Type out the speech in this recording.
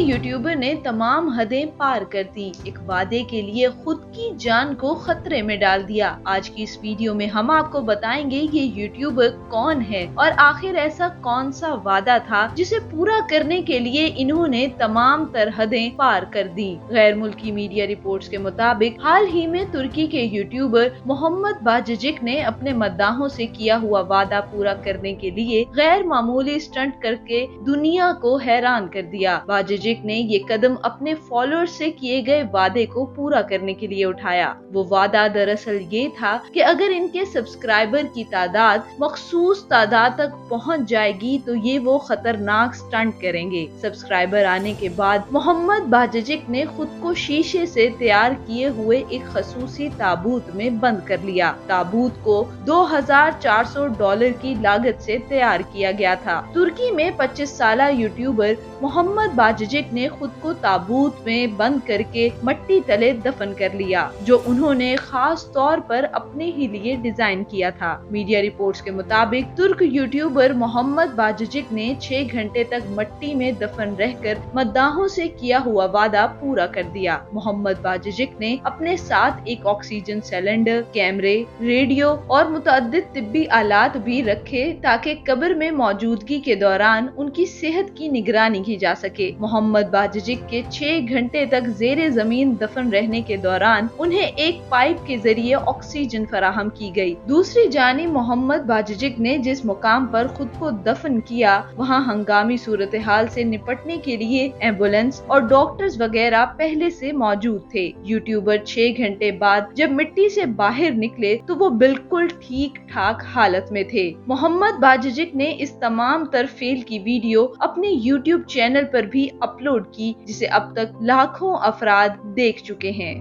YouTuber ने तमाम हदें पार कर दी, एक वादे के लिए खुद की जान को खतरे में डाल दिया। आज की इस वीडियो में हम आपको बताएंगे ये यूट्यूबर कौन है और आखिर ऐसा कौन सा वादा था जिसे पूरा करने के लिए इन्होंने तमाम तरहदें पार कर दी। गैर मुल्की मीडिया रिपोर्ट्स के मुताबिक हाल ही में तुर्की के यूट्यूबर मोहम्मद बाजिजिक ने अपने मद्दाहों से किया हुआ वादा पूरा करने के लिए गैर मामूली स्टंट करके दुनिया को हैरान कर दिया। बाजिजिक ने ये कदम अपने फॉलोअर्स से किए गए वादे को पूरा करने के लिए उठाया। वो वादा दरअसल ये था कि अगर इनके सब्सक्राइबर की तादाद मखसूस तादाद तक पहुंच जाएगी तो ये वो खतरनाक स्टंट करेंगे। सब्सक्राइबर आने के बाद मोहम्मद बाजिजिक ने खुद को शीशे से तैयार किए हुए एक खसूसी ताबूत में बंद कर लिया। ताबूत को $2400 की लागत से तैयार किया गया था। तुर्की में 25 साला यूट्यूबर मोहम्मद बाजिजिक ने खुद को ताबूत में बंद करके मिट्टी तले दफन कर लिया, जो उन्होंने खास तौर पर अपने ही लिए डिजाइन किया था। मीडिया रिपोर्ट्स के मुताबिक तुर्क यूट्यूबर मोहम्मद बाजिजिक ने 6 घंटे तक मिट्टी में दफन रहकर मद्दाहों से किया हुआ वादा पूरा कर दिया। मोहम्मद बाजिजिक ने अपने साथ एक ऑक्सीजन सिलेंडर, कैमरे, रेडियो और मुतअद्दिद तिब्बी आलात भी रखे ताकि कब्र में मौजूदगी के दौरान उनकी सेहत की निगरानी की जा सके। मोहम्मद बाजिजिक के 6 घंटे तक जेरे जमीन दफन रहने के दौरान उन्हें एक पाइप के जरिए ऑक्सीजन फराहम की गई। दूसरी जानिब मोहम्मद बाजिजिक ने जिस मुकाम पर खुद को दफन किया वहां हंगामी सूरत हाल से निपटने के लिए एम्बुलेंस और डॉक्टर्स वगैरह पहले से मौजूद थे। यूट्यूबर 6 घंटे बाद जब मिट्टी से बाहर निकले तो वो बिल्कुल ठीक ठाक हालत में थे। मोहम्मद बाजिजिक ने इस तमाम तरफेल की वीडियो अपने यूट्यूब चैनल पर भी अपलोड की, जिसे अब तक लाखों अफराद देख चुके हैं।